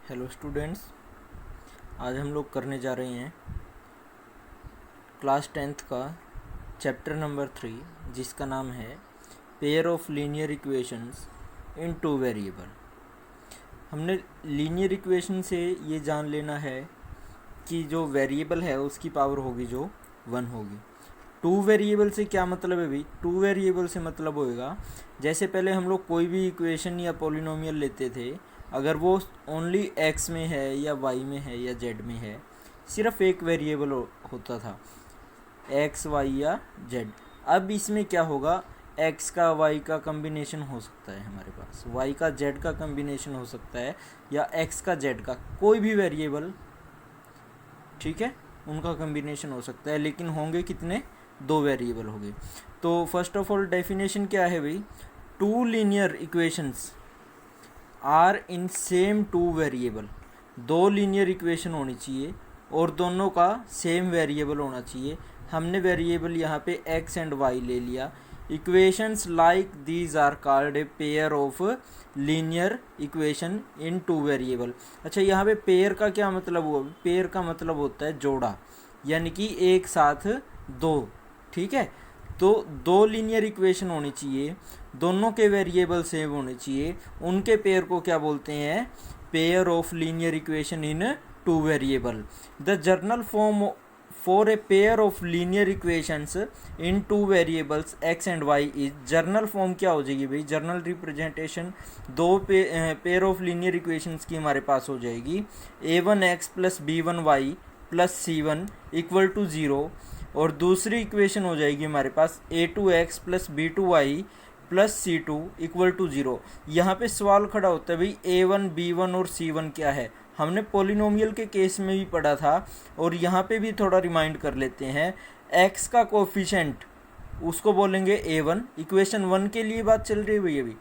Hello students, आज हम लोग करने जा रहे हैं क्लास 10th का चैप्टर नंबर 3, जिसका नाम है pair of linear equations in two variable. हमने लीनियर इक्वेशन से ये जान लेना है कि जो वेरिएबल है उसकी पावर होगी जो 1 होगी। टू वेरिएबल से क्या मतलब है भाई? टू वेरिएबल से मतलब होएगा, जैसे पहले हम लोग कोई भी इक्वेशन या पॉलिनोमियल लेते थे, अगर वो ओनली एक्स में है या वाई में है या जेड में है, सिर्फ एक वेरिएबल होता था, एक्स वाई या जेड। अब इसमें क्या होगा, एक्स का वाई का कम्बिनेशन हो सकता है हमारे पास, वाई का जेड का कम्बिनेशन हो सकता है, या एक्स का जेड का कोई भी वेरिएबल, ठीक है, उनका कम्बिनेशन हो सकता है। लेकिन होंगे कितने? 2 वेरिएबल होंगे। तो फर्स्ट ऑफ ऑल डेफिनेशन क्या है भाई? Two linear equations are in same two variable. 2 linear equation होनी चाहिए और दोनों का सेम वेरिएबल होना चाहिए। हमने वेरिएबल यहाँ पे एक्स एंड वाई ले लिया। Equations like these are called a pair of linear equation in two variable. अच्छा, यहाँ पे पेयर का क्या मतलब हुआ? पेयर का मतलब होता है जोड़ा, यानी कि एक साथ 2, ठीक है। तो 2 लीनियर इक्वेशन होनी चाहिए, दोनों के वेरिएबल सेम होने चाहिए, उनके पेयर को क्या बोलते हैं? Pair of linear equation in two variable. The general form for a pair of linear equations in two variables X and Y is, general form क्या हो जाएगी भाई? General representation 2 pair of linear equations की हमारे पास हो जाएगी। a1x plus b1y plus c1 equal to 0, और दूसरी इक्वेशन हो जाएगी हमारे पास a2x plus b2y plus c2 equal to 0। यहाँ पे सवाल खड़ा होता है भाई, a1 b1 और c1 क्या है? हमने पॉलिनोमियल के केस में भी पढ़ा था और यहाँ पे भी थोड़ा रिमाइंड कर लेते हैं। x का कोफिशेंट उसको बोलेंगे a1, इक्वेशन 1 के लिए बात चल रही है भैया। अभी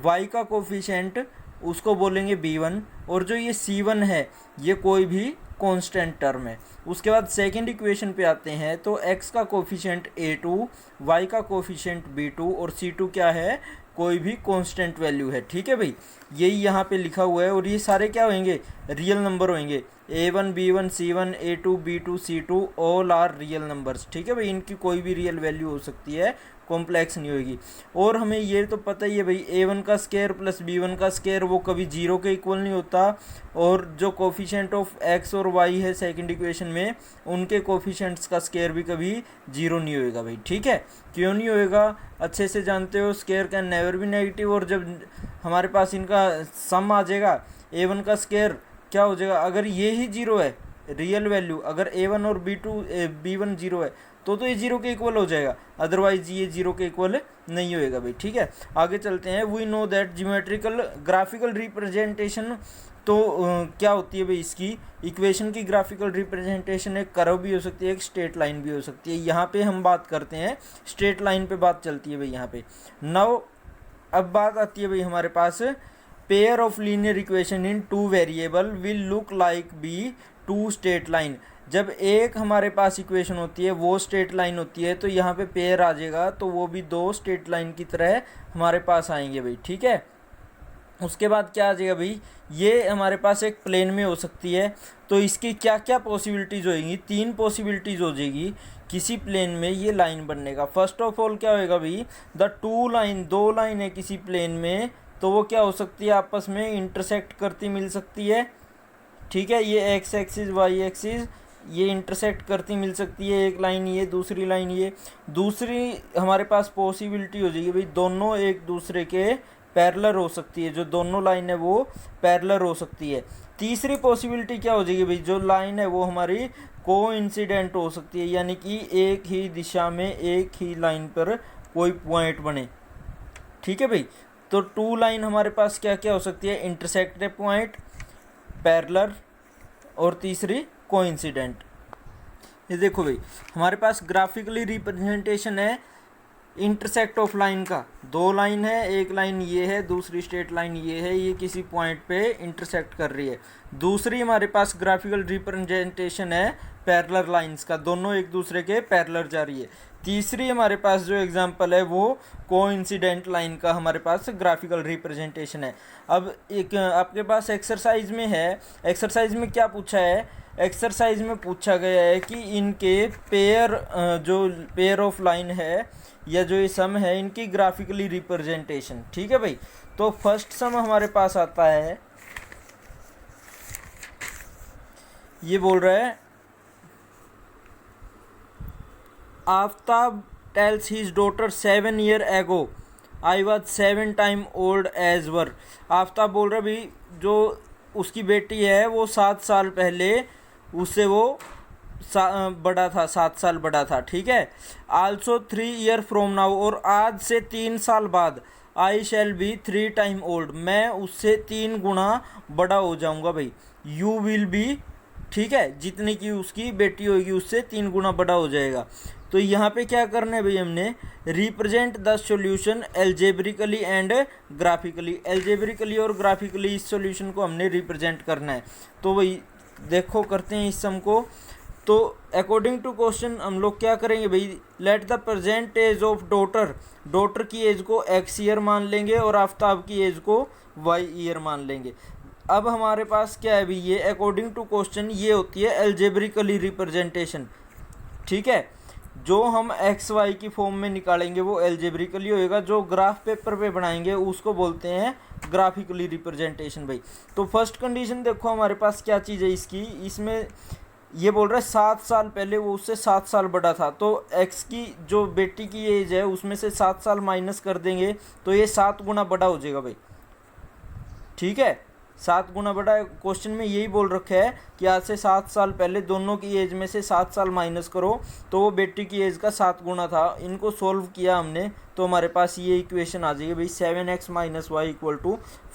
y का कोफिशेंट उसको बोलेंगे b1, और जो ये c1 है ये कोई भी कांस्टेंट टर्म है। उसके बाद सेकंड इक्वेशन पे आते हैं, तो x का कोफिशिएंट a2, y का कोफिशिएंट b2 और c2 क्या है? कोई भी कांस्टेंट वैल्यू है, ठीक है भाई। यही यहाँ पे लिखा हुआ है, और ये सारे क्या होंगे? रियल नंबर होंगे। a1 b1 c1 a2 b2 c2 all are real numbers, ठीक है भाई। इनकी कोई भी रियल वैल्यू हो सकती है, कॉम्प्लेक्स नहीं होगी। और हमें ये तो पता ही है भाई, a1 का स्क्वायर प्लस b1 का स्क्वायर वो कभी 0 के इक्वल नहीं होता, और जो कोफिशिएंट ऑफ x और y है सेकंड इक्वेशन में, उनके कोफिशिएंट्स का स्क्वायर भी कभी 0 नहीं होएगा भाई, ठीक है। क्यों नहीं होएगा? अच्छे से जानते हो, square can never be negative, और जब हमारे पास इनका सम आ जाएगा, a1 का स्क्वायर क्या हो जाएगा? अगर ये ही 0 है रियल वैल्यू, अगर a1 और b1 0 है, तो ये 0 के इक्वल हो जाएगा, अदरवाइज ये 0 के इक्वल नहीं होएगा भाई, ठीक है। आगे चलते हैं। We know that geometrical graphical representation, तो क्या होती है भाई इसकी? इक्वेशन की ग्राफिकल रिप्रेजेंटेशन एक कर्व भी हो सकती है, एक स्ट्रेट लाइन भी हो सकती है। यहाँ पे हम बात करते हैं स्ट्रेट लाइन पे बात चलती है भाई यहाँ पे। नाउ अब बात आती है भाई हमारे पास, pair of linear equation in two variable will look like be two straight line. जब एक हमारे पास इक्वेशन होती है वो स्ट्रेट लाइन होती है, तो यहाँ पे पेयर आ जाएगा, तो वो भी 2 स्ट्रेट लाइन की तरह हमारे पास आएंगे भाई, ठीक है। उसके बाद क्या आ जाएगा भाई? ये हमारे पास एक प्लेन में हो सकती है, तो इसकी क्या क्या पॉसिबिलिटीज़ होएंगी? 3 पॉसिबिलिटीज़ हो जाएगी किसी प्लेन में ये लाइन बनने का। फर्स्ट ऑफ ऑल क्या होएगा भाई? द टू लाइन, 2 लाइन है किसी प्लेन में, तो वो क्या हो सकती है? आपस में इंटरसेक्ट करती मिल सकती है, ठीक है। ये एक्स एक्सिस वाई एक्सिस ये इंटरसेक्ट करती मिल सकती है, एक लाइन ये, दूसरी लाइन ये। दूसरी हमारे पास पॉसिबिलिटी हो जाएगी भाई, दोनों एक दूसरे के पैरेलल हो सकती है, जो दोनों लाइन है वो पैरेलल हो सकती है। तीसरी पॉसिबिलिटी क्या हो जाएगी भाई? जो लाइन है वो हमारी कोइंसिडेंट हो सकती है, यानी कि एक ही दिशा में एक ही लाइन पर कोई पॉइंट बने, ठीक है भाई। तो 2 लाइन हमारे पास क्या क्या हो सकती है? इंटरसेक्टेड पॉइंट, पैरेलल, और तीसरी कोइंसिडेंट। ये देखो भाई, हमारे पास ग्राफिकली रिप्रेजेंटेशन है इंटरसेक्ट ऑफ लाइन का, दो लाइन है, एक लाइन ये है, दूसरी स्ट्रेट लाइन ये है, ये किसी पॉइंट पे इंटरसेक्ट कर रही है। दूसरी हमारे पास ग्राफिकल रिप्रेजेंटेशन है पैरेलल लाइंस का, दोनों एक दूसरे के पैरेलल जा रही है। तीसरी हमारे पास जो एग्जांपल है वो कोइंसिडेंट लाइन का हमारे पास ग्राफिकल रिप्रेजेंटेशन है। अब एक आपके पास एक्सरसाइज में है, एक्सरसाइज में क्या पूछा है, एक्सरसाइज में पूछा गया है कि इनके पेयर जो पेयर ऑफ लाइन है या जो ये सम है इनकी ग्राफिकली रिप्रेजेंटेशन। ठीक है भाई, तो फर्स्ट सम हमारे पास आता है, ये बोल रहा है Aftab tales his daughter 7 year ago I was 7 time old as वर। आफ्ताब बोल रहा भाई जो उसकी बेटी है वो 7 साल पहले उससे वो बड़ा था, 7 साल बड़ा था। ठीक है, आल्सो 3 year फ्रॉम नाउ, और आज से 3 साल बाद आई शैल बी 3 time ओल्ड, मैं उससे 3 गुना बड़ा हो जाऊंगा भाई। यू विल बी, ठीक है, जितने की उसकी बेटी होगी उससे 3 गुना बड़ा हो जाएगा। तो यहाँ पे क्या करना है भाई, हमने represent the solution algebraically and graphically, algebraically और ग्राफिकली इस सॉल्यूशन को हमने रिप्रेजेंट करना है। तो भाई देखो करते हैं इस सम को। तो अकॉर्डिंग टू क्वेश्चन हम लोग क्या करेंगे भाई, let the present age of daughter, daughter की एज को x ईयर मान लेंगे और आफ्ताब की एज को y ईयर मान लेंगे। अब हमारे पास क्या है भाई, ये अकॉर्डिंग टू क्वेश्चन ये होती है एल्जेब्रिकली रिप्रेजेंटेशन। ठीक है, जो हम एक्स वाई की फॉर्म में निकालेंगे वो एल्जेब्रिकली होएगा, जो ग्राफ पेपर पे बनाएंगे उसको बोलते हैं ग्राफिकली रिप्रेजेंटेशन भाई। तो फर्स्ट कंडीशन देखो हमारे पास क्या चीज़ है इसकी, इसमें ये बोल रहा है 7 साल पहले वो उससे 7 साल बड़ा था, तो एक्स की जो बेटी की एज है उसमें से 7 साल माइनस कर देंगे तो ये 7 गुना बड़ा हो जाएगा भाई। ठीक है, 7 गुना बड़ा, क्वेश्चन में यही बोल रखा है कि आज से 7 साल पहले दोनों की एज में से 7 साल माइनस करो तो वो बेटी की एज का 7 गुना था। इनको सोल्व किया हमने तो हमारे पास ये इक्वेशन आ जाएगी भाई 7x - y =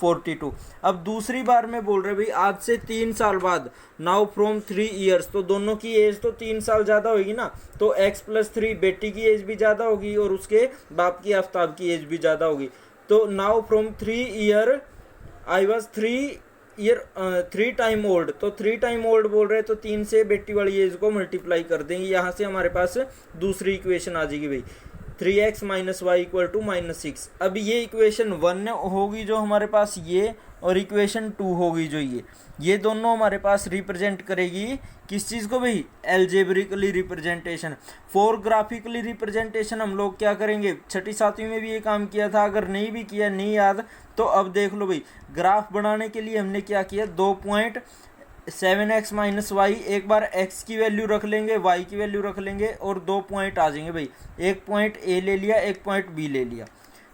42। अब दूसरी बार में बोल रहे भाई आज से 3 साल बाद, नाउ फ्रॉम 3 years, तो दोनों की एज तो 3 साल ज़्यादा होगी ना, तो x + 3 बेटी की एज भी ज़्यादा होगी और उसके बाप की आफ्ताब की एज भी ज़्यादा होगी। तो now from 3 year I was 3 time old, तो 3 time ओल्ड बोल रहे हैं तो 3 से बेटी वाली एज को मल्टीप्लाई कर देंगे, यहाँ से हमारे पास दूसरी इक्वेशन आ जाएगी भाई 3x - y = -6। अब ये इक्वेशन 1 होगी जो हमारे पास ये, और इक्वेशन 2 होगी जो ये दोनों हमारे पास रिप्रेजेंट करेगी किस चीज़ को भाई, algebraically representation. For graphically representation हम लोग क्या करेंगे, 6ठी 7वीं में भी ये काम किया था, अगर नहीं भी किया नहीं याद तो अब देख लो भाई। ग्राफ बनाने के लिए हमने क्या किया, 2 पॉइंट 7x - y, एक बार x की वैल्यू रख लेंगे y की वैल्यू रख लेंगे और 2 पॉइंट आ जाएंगे भाई, एक पॉइंट a ले लिया एक पॉइंट b ले लिया।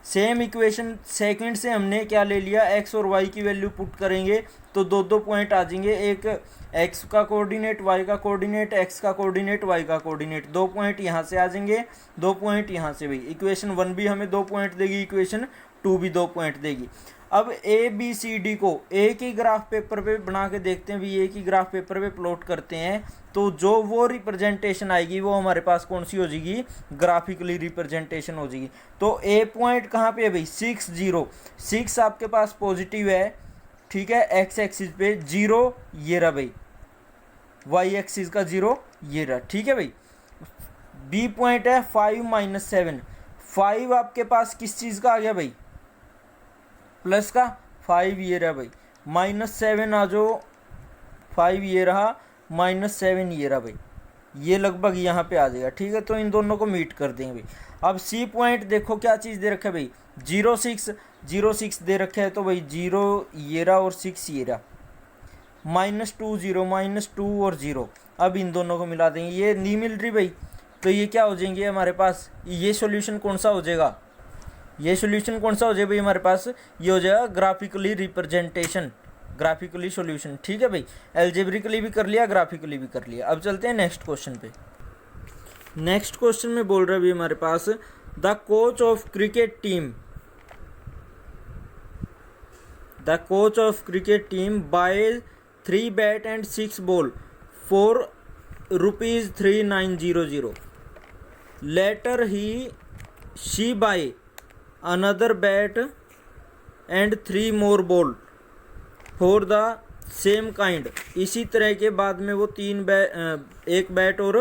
सेम इक्वेशन सेकंड से हमने क्या ले लिया, x और y की वैल्यू पुट करेंगे तो 2 पॉइंट आ जाएंगे, एक x का कोऑर्डिनेट y का कोऑर्डिनेट, x का कोऑर्डिनेट y का कोऑर्डिनेट, 2 पॉइंट यहाँ से आ जाएंगे 2 पॉइंट यहाँ से भाई। इक्वेशन 1 भी हमें 2 पॉइंट देगी, इक्वेशन 2 भी 2 पॉइंट देगी। अब ए बी सी डी को एक ही ग्राफ पेपर पे बना के देखते हैं भी, एक ही ग्राफ पेपर पे प्लॉट करते हैं तो जो वो रिप्रेजेंटेशन आएगी वो हमारे पास कौन सी हो जाएगी, ग्राफिकली रिप्रेजेंटेशन हो जाएगी। तो ए पॉइंट कहाँ पे है भाई, 6 0, 6 आपके पास पॉजिटिव है। ठीक है, एक्स एक्सिस पे 0 ये रहा भाई, वाई एक्सिस का 0 ये रहा। ठीक है भाई, बी पॉइंट है 5 - 7, 5 आपके पास किस चीज़ का आ गया भाई, प्लस का 5 ये रहा भाई, -7 आ जाओ, 5 ये रहा -7 ये रहा भाई, ये लगभग यहाँ पे आ जाएगा। ठीक है, तो इन दोनों को मीट कर देंगे भाई। अब सी पॉइंट देखो क्या चीज़ दे रखा है भाई, 0 6 दे रखे है, तो भाई 0 ये रहा और 6 ये रहा, -2 0 -2 और 0। अब इन दोनों को मिला देंगे, ये नहीं मिल रही भाई तो ये क्या हो जाएंगे हमारे पास, ये सॉल्यूशन कौन सा हो जाएगा, ये सॉल्यूशन कौन सा हो जाएगा भाई हमारे पास, ये हो जाएगा ग्राफिकली रिप्रेजेंटेशन, ग्राफिकली सॉल्यूशन। ठीक है भाई, एल्जेब्रिकली भी कर लिया ग्राफिकली भी कर लिया। अब चलते हैं नेक्स्ट क्वेश्चन पे। नेक्स्ट क्वेश्चन में बोल रहा है भाई हमारे पास, the coach of cricket team buy 3 bat and 6 ball for ₹3900 later ही she buy another bat and 3 more ball for the same kind. इसी तरह के बाद में वो एक बैट और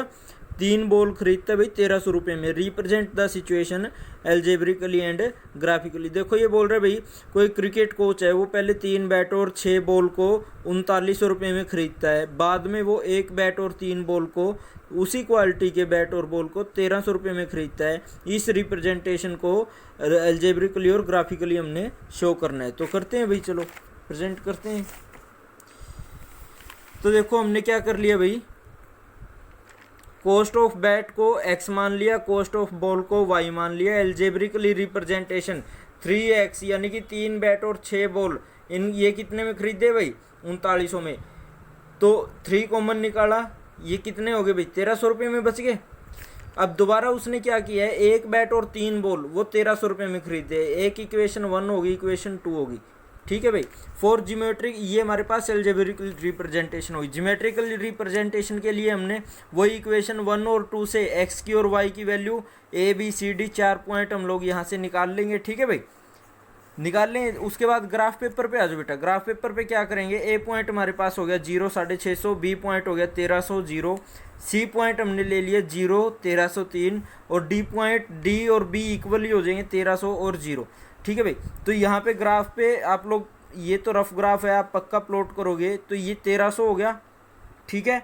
3 बॉल खरीदता है भाई 1300 रुपये में। Represent the situation algebraically and graphically. देखो ये बोल रहे भाई कोई क्रिकेट कोच है, वो पहले 3 बैट और 6 बॉल को 3900 रुपये में खरीदता है, बाद में वो एक बैट और 3 बॉल को उसी क्वालिटी के बैट और बॉल को 1300 रुपये में खरीदता है। इस रिप्रेजेंटेशन को एल्जेब्रिकली और ग्राफिकली हमने शो करना है। तो करते हैं भाई, चलो प्रेजेंट करते हैं। तो देखो हमने क्या कर लिया भाई, कॉस्ट ऑफ बैट को x मान लिया, कॉस्ट ऑफ बॉल को y मान लिया। एल्जेब्रिकली रिप्रेजेंटेशन 3x यानी कि 3 बैट और 6 बॉल, इन ये कितने में खरीदे भाई 3900 में। तो 3 कॉमन निकाला, ये कितने हो गए भाई 1300 रुपये में बच गए। अब दोबारा उसने क्या किया है, एक बैट और 3 बॉल वो 1300 रुपये में खरीदे। एक इक्वेशन 1 होगी, इक्वेशन 2 होगी, ठीक है भाई। फॉर जियोमेट्रिक, ये हमारे पास एल्जेब्रिकल रिप्रेजेंटेशन होगी। जियोमेट्रिकल रिप्रेजेंटेशन के लिए हमने वही इक्वेशन 1 और 2 से x की और y की value a b c d 4 point हम लोग यहाँ से निकाल लेंगे, ठीक है भाई। निकाल लें, उसके बाद ग्राफ पेपर पे आ जाओ बेटा। ग्राफ पेपर पे क्या करेंगे, ए पॉइंट हमारे पास हो गया 0 650, बी पॉइंट हो गया 1300 0, सी पॉइंट हमने ले लिया 0 1303 और डी पॉइंट, डी और बी इक्वल ही हो जाएंगे 1300 और 0, ठीक है भाई। तो यहाँ पे ग्राफ पे आप लोग, ये तो रफ ग्राफ है, आप पक्का प्लॉट करोगे तो ये 1300 हो गया, ठीक है,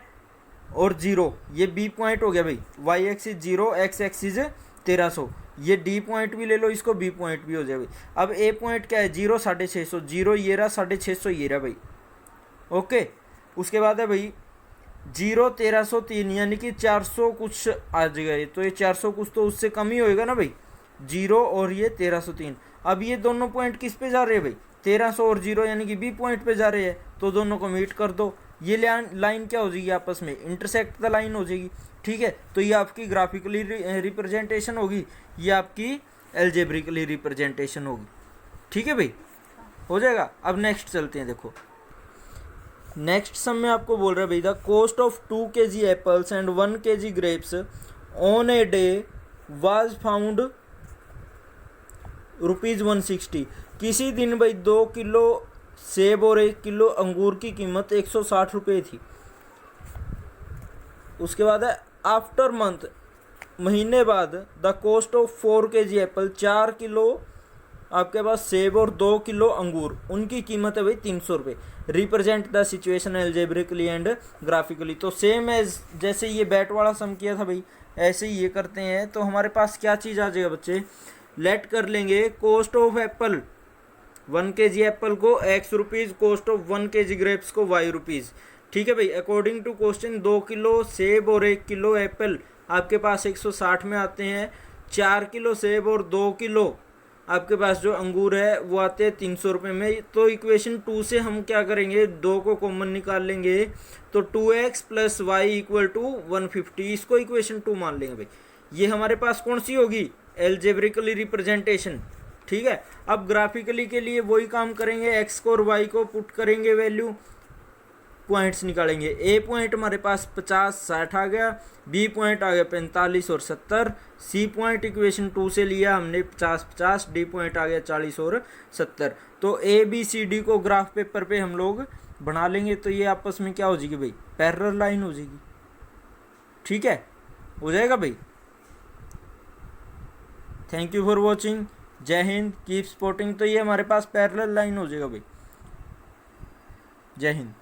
और 0 ये बी पॉइंट हो गया भाई, वाई एक्सिस 0 एक्स एक्सिस 1300, ये डी पॉइंट भी ले लो इसको, बी पॉइंट भी हो जाए भाई। अब ए पॉइंट क्या है 0 650, 0 ये रहा, 650 ये रहा भाई, ओके। उसके बाद है भाई 0 1303 यानी कि 400 कुछ आ जाएगा, तो ये 400 कुछ तो उससे कम ही होएगा ना भाई, 0 और ये 1303। अब ये दोनों पॉइंट किस पे जा रहे हैं भाई, 1300 और 0 यानी कि बी पॉइंट पे जा रहे हैं, तो दोनों को मीट कर दो। ये लाइन क्या हो जाएगी आपस में, इंटरसेक्ट द लाइन हो जाएगी, ठीक है। तो ये आपकी ग्राफिकली रिप्रेजेंटेशन होगी, ये आपकी एल्जेब्रिकली रिप्रेजेंटेशन होगी, ठीक है भाई, हो जाएगा। अब नेक्स्ट चलते हैं। देखो नेक्स्ट सम में आपको बोल रहा है भाई the cost of 2 kg apples and 1 kg grapes on a day was found ₹160। किसी दिन भाई 2 किलो सेब और 1 किलो अंगूर की कीमत 160 रुपये थी। उसके बाद है आफ्टर मंथ, महीने बाद, the cost of 4 kg Apple, 4 kilo आपके पास सेब और 2 किलो अंगूर, उनकी कीमत है भाई 300 रुपये। Represent the situation algebraically and graphically. तो सेम एज जैसे ये बैट वाला सम किया था भाई, ऐसे ही ये करते हैं। तो हमारे पास क्या चीज़ आ जाएगा बच्चे, लेट कर लेंगे cost of Apple 1 kg Apple को x rupees, cost of 1 kg grapes को y रुपीज़, ठीक है भाई। अकॉर्डिंग टू क्वेश्चन 2 किलो सेब और 1 किलो एप्पल आपके पास 160 में आते हैं, 4 किलो सेब और 2 किलो आपके पास जो अंगूर है वो आते हैं 300 रुपये में। तो इक्वेशन 2 से हम क्या करेंगे, 2 को कॉमन निकाल लेंगे, तो 2x + y = 150, इसको इक्वेशन 2 मान लेंगे भाई। ये हमारे पास कौन सी होगी, एल्जेब्रिकली रिप्रेजेंटेशन, ठीक है। अब ग्राफिकली के लिए वही काम करेंगे, x को और y को पुट करेंगे वैल्यू, पॉइंट्स निकालेंगे। ए पॉइंट हमारे पास 50 60 आ गया, बी पॉइंट आ गया 45 और 70, सी पॉइंट इक्वेशन 2 से लिया हमने 50 50, डी पॉइंट आ गया 40 और 70। तो ए बी सी डी को ग्राफ पेपर पे हम लोग बना लेंगे, तो ये आपस में क्या हो जाएगी भाई, पैरेलल लाइन हो जाएगी, ठीक है, हो जाएगा भाई। थैंक यू फॉर वॉचिंग, जय हिंद, कीप सपोर्टिंग। तो ये हमारे पास पैरेलल लाइन हो जाएगा भाई, जय हिंद।